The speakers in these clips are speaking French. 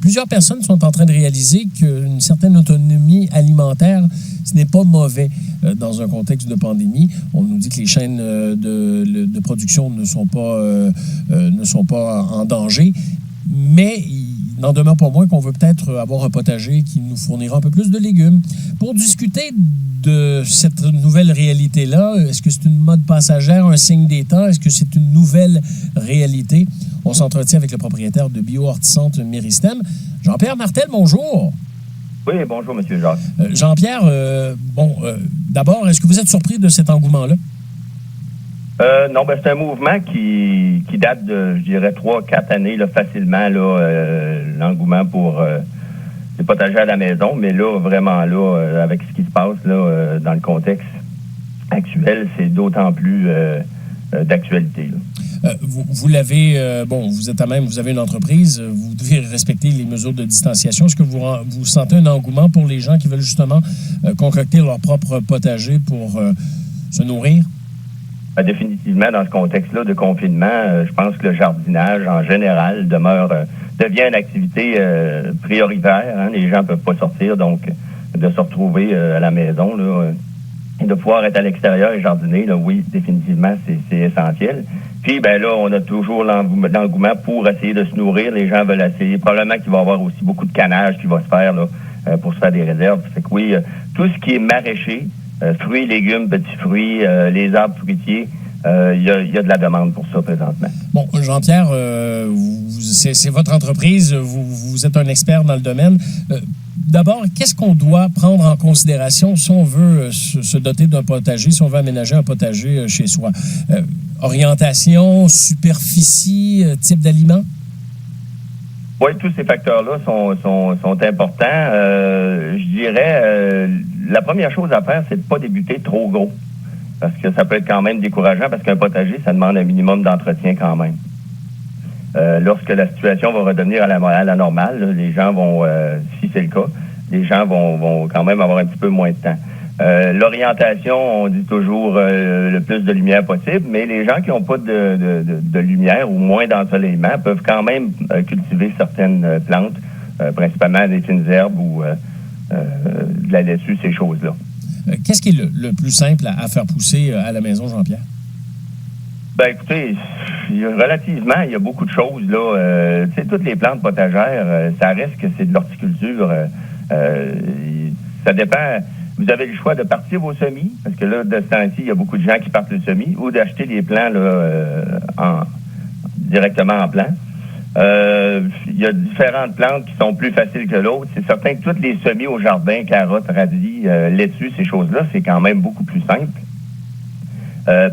plusieurs personnes sont en train de réaliser qu'une certaine autonomie alimentaire, ce n'est pas mauvais dans un contexte de pandémie. On nous dit que les chaînes de production ne sont pas en danger, mais il n'en demeure pas moins qu'on veut peut-être avoir un potager qui nous fournira un peu plus de légumes. Pour discuter de cette nouvelle réalité-là, est-ce que c'est une mode passagère, un signe des temps? Est-ce que c'est une nouvelle réalité? On s'entretient avec le propriétaire de Bio-Horticentre Méristem. Jean-Pierre Martel, bonjour. Oui, bonjour, M. Jacques. Jean-Pierre, d'abord, est-ce que vous êtes surpris de cet engouement-là? Non, c'est un mouvement qui date de, je dirais, 3-4 années, là, facilement, l'engouement pour les potagers à la maison. Mais là, vraiment, avec ce qui se passe là, dans le contexte actuel, c'est d'autant plus d'actualité. Vous l'avez, vous êtes vous avez une entreprise, vous devez respecter les mesures de distanciation. Est-ce que vous sentez un engouement pour les gens qui veulent justement concocter leur propre potager pour se nourrir? Définitivement, dans ce contexte-là de confinement, je pense que le jardinage, en général, devient une activité prioritaire. Hein. Les gens ne peuvent pas sortir, donc de se retrouver à la maison, là, et de pouvoir être à l'extérieur et jardiner, là, oui, définitivement, c'est essentiel. Puis, là, on a toujours l'engouement pour essayer de se nourrir. Les gens veulent essayer. Probablement qu'il va y avoir aussi beaucoup de canage qui va se faire là, pour se faire des réserves. Fait que oui, tout ce qui est maraîcher, fruits, légumes, petits fruits, les arbres fruitiers, il y a de la demande pour ça présentement. Bon, Jean-Pierre, c'est votre entreprise, vous êtes un expert dans le domaine. D'abord, qu'est-ce qu'on doit prendre en considération si on veut se doter d'un potager, si on veut aménager un potager chez soi? Orientation, superficie, type d'aliments? Oui, tous ces facteurs-là sont importants. Je dirais, la première chose à faire, c'est de ne pas débuter trop gros. Parce que ça peut être quand même décourageant, parce qu'un potager, ça demande un minimum d'entretien quand même. Lorsque la situation va redevenir à la normale, là, les gens vont, si c'est le cas, les gens vont quand même avoir un petit peu moins de temps. L'orientation, on dit toujours le plus de lumière possible, mais les gens qui n'ont pas de lumière ou moins d'ensoleillement peuvent quand même cultiver certaines plantes, principalement des fines herbes ou de la laitue, ces choses-là. Qu'est-ce qui est le plus simple à faire pousser à la maison, Jean-Pierre? Écoutez, il y a beaucoup de choses, là. Toutes les plantes potagères, ça reste que c'est de l'horticulture. Ça dépend. Vous avez le choix de partir vos semis, parce que là, de ce temps-ci, il y a beaucoup de gens qui partent le semis, ou d'acheter les plants là, directement en plant. Il y a différentes plantes qui sont plus faciles que l'autre. C'est certain que toutes les semis au jardin, carottes, radis, laitues, ces choses-là, c'est quand même beaucoup plus simple.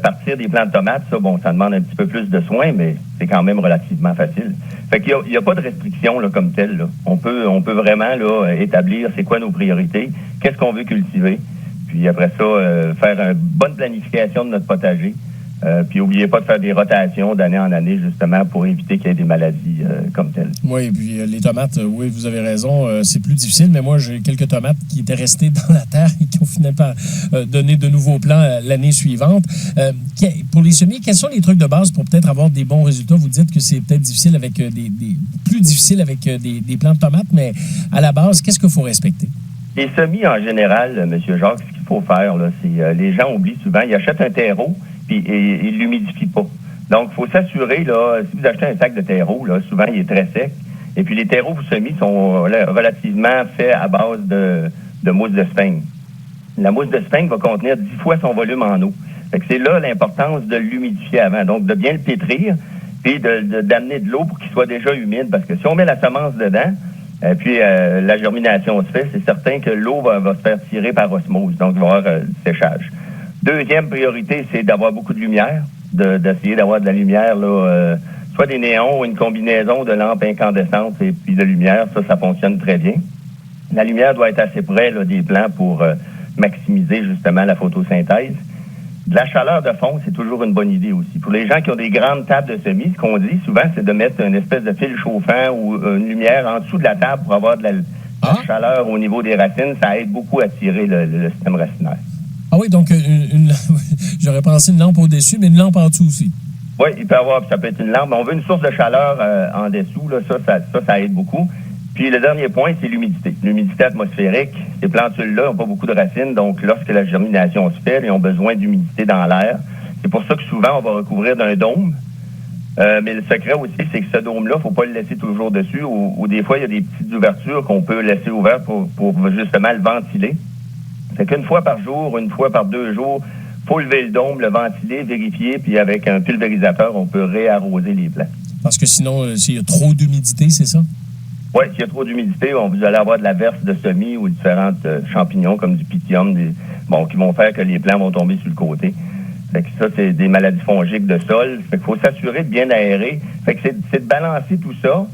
Partir des plants de tomates, ça demande un petit peu plus de soins, mais c'est quand même relativement facile. Fait qu'il y a pas de restriction là, comme telle. Là. On peut vraiment là, établir c'est quoi nos priorités, qu'est-ce qu'on veut cultiver, puis après ça, faire une bonne planification de notre potager. Puis n'oubliez pas de faire des rotations d'année en année, justement, pour éviter qu'il y ait des maladies comme telles. Oui, et puis les tomates, oui, vous avez raison, c'est plus difficile, mais moi, j'ai quelques tomates qui étaient restées dans la terre et qui ont fini par donner de nouveaux plants l'année suivante. Pour les semis, quels sont les trucs de base pour peut-être avoir des bons résultats? Vous dites que c'est peut-être difficile avec plus difficile avec des plants de tomates, mais à la base, qu'est-ce qu'il faut respecter? Les semis, en général, M. Jacques, ce qu'il faut faire, là, c'est les gens oublient souvent, ils achètent un terreau, puis ils ne l'humidifient pas. Donc, il faut s'assurer, là, si vous achetez un sac de terreau, là, souvent, il est très sec. Et puis, les terreaux semis sont relativement faits à base de mousse de sphagne. La mousse de sphagne va contenir 10 fois son volume en eau. Fait que c'est là l'importance de l'humidifier avant. Donc, de bien le pétrir, puis d'amener de l'eau pour qu'il soit déjà humide. Parce que si on met la semence dedans, puis la germination se fait, c'est certain que l'eau va se faire tirer par osmose. Donc, il va y avoir du séchage. Deuxième priorité, c'est d'avoir beaucoup de lumière, d'essayer d'avoir de la lumière, là, soit des néons ou une combinaison de lampes incandescentes et puis de lumière. Ça fonctionne très bien. La lumière doit être assez près là, des plants pour maximiser justement la photosynthèse. De la chaleur de fond, c'est toujours une bonne idée aussi. Pour les gens qui ont des grandes tables de semis, ce qu'on dit souvent, c'est de mettre une espèce de fil chauffant ou une lumière en dessous de la table pour avoir de la chaleur au niveau des racines. Ça aide beaucoup à tirer le système racinaire. Ah oui, donc j'aurais pensé une lampe au-dessus, mais une lampe en dessous aussi. Oui, ça peut être une lampe. On veut une source de chaleur en dessous, là, ça aide beaucoup. Puis le dernier point, c'est l'humidité. L'humidité atmosphérique, ces plantules-là n'ont pas beaucoup de racines, donc lorsque la germination se fait, ils ont besoin d'humidité dans l'air. C'est pour ça que souvent, on va recouvrir d'un dôme. Mais le secret aussi, c'est que ce dôme-là, il ne faut pas le laisser toujours dessus, ou des fois, il y a des petites ouvertures qu'on peut laisser ouvertes pour justement le ventiler. Fait qu'une fois par jour, une fois par 2 jours, il faut lever le dôme, le ventiler, vérifier, puis avec un pulvérisateur, on peut réarroser les plants. Parce que sinon, s'il y a trop d'humidité, c'est ça? Oui, s'il y a trop d'humidité, vous allez avoir de la verse de semis ou différentes champignons comme du pythium, qui vont faire que les plants vont tomber sur le côté. Fait que ça, c'est des maladies fongiques de sol. Fait qu'il faut s'assurer de bien aérer. Fait que c'est de balancer tout ça,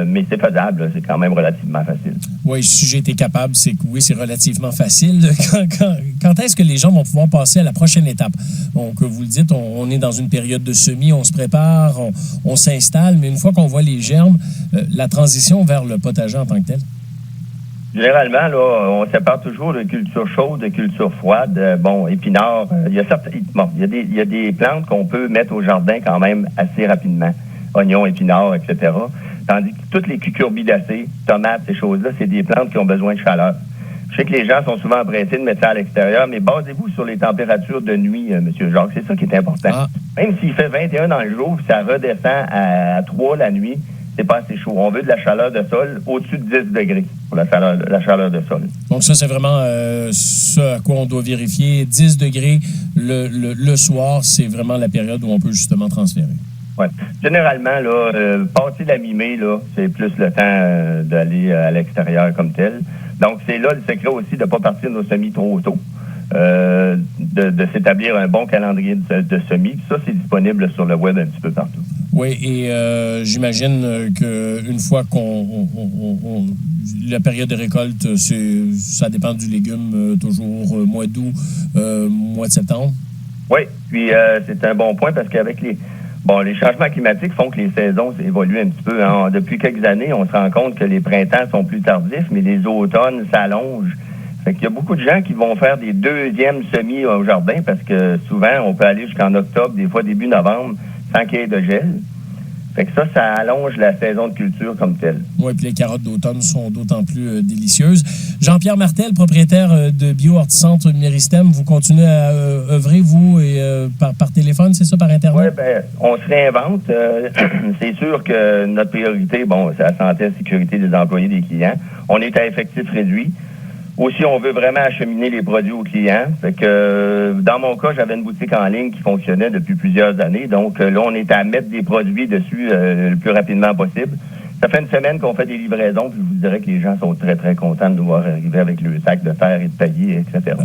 mais c'est faisable, là. C'est quand même relativement facile. Oui, si j'ai été capable, c'est que oui, c'est relativement facile. Quand est-ce que les gens vont pouvoir passer à la prochaine étape? Donc, vous le dites, on est dans une période de semis, on se prépare, on s'installe, mais une fois qu'on voit les germes, la transition vers le potager en tant que tel? Généralement, là, on sépare toujours de culture chaude, de culture froide. Épinards, il y a des plantes qu'on peut mettre au jardin quand même assez rapidement. Oignons, épinards, etc. Tandis que toutes les cucurbitacées, tomates, ces choses-là, c'est des plantes qui ont besoin de chaleur. Je sais que les gens sont souvent empressés de mettre ça à l'extérieur, mais basez-vous sur les températures de nuit, M. Jacques. C'est ça qui est important. Ah. Même s'il fait 21 dans le jour, ça redescend à 3 la nuit, c'est pas assez chaud. On veut de la chaleur de sol au-dessus de 10 degrés pour la chaleur de sol. Donc ça, c'est vraiment ce à quoi on doit vérifier. 10 degrés le soir, c'est vraiment la période où on peut justement transférer. Oui. Généralement, là, passer la mi-mai, là, c'est plus le temps d'aller à l'extérieur comme tel. Donc, c'est là le secret aussi de ne pas partir nos semis trop tôt. De s'établir un bon calendrier de semis. Ça, c'est disponible sur le web un petit peu partout. Oui, et j'imagine qu'une fois la période de récolte, ça dépend du légume, toujours mois d'août, mois de septembre. Oui, puis c'est un bon point parce qu'avec les changements climatiques font que les saisons évoluent un petit peu. Hein. Depuis quelques années, on se rend compte que les printemps sont plus tardifs, mais les automnes s'allongent. Fait qu'il y a beaucoup de gens qui vont faire des deuxièmes semis au jardin parce que souvent, on peut aller jusqu'en octobre, des fois début novembre, sans qu'il y ait de gel. Fait que ça allonge la saison de culture comme telle. Oui, puis les carottes d'automne sont d'autant plus délicieuses. Jean-Pierre Martel, propriétaire de Bio-Horticentre Méristem, vous continuez à œuvrer, vous, et par téléphone, c'est ça, par Internet? Oui, bien, on se réinvente. C'est sûr que notre priorité, c'est la santé et la sécurité des employés, des clients. On est à effectif réduit. Aussi, on veut vraiment acheminer les produits aux clients. Fait que, dans mon cas, j'avais une boutique en ligne qui fonctionnait depuis plusieurs années. Donc, là, on est à mettre des produits dessus le plus rapidement possible. Ça fait une semaine qu'on fait des livraisons, puis je vous dirais que les gens sont très, très contents de nous voir arriver avec le sac de terre et de tailler, etc.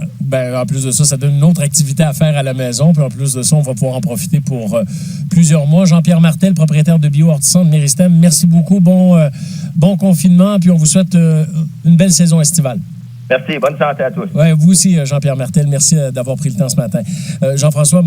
En plus de ça, ça donne une autre activité à faire à la maison. Puis en plus de ça, on va pouvoir en profiter pour plusieurs mois. Jean-Pierre Martel, propriétaire de Bio-Horticentre Méristem, merci beaucoup. Bon confinement, puis on vous souhaite une belle saison estivale. Merci. Bonne santé à tous. Oui, vous aussi, Jean-Pierre Martel. Merci d'avoir pris le temps ce matin. Jean-François,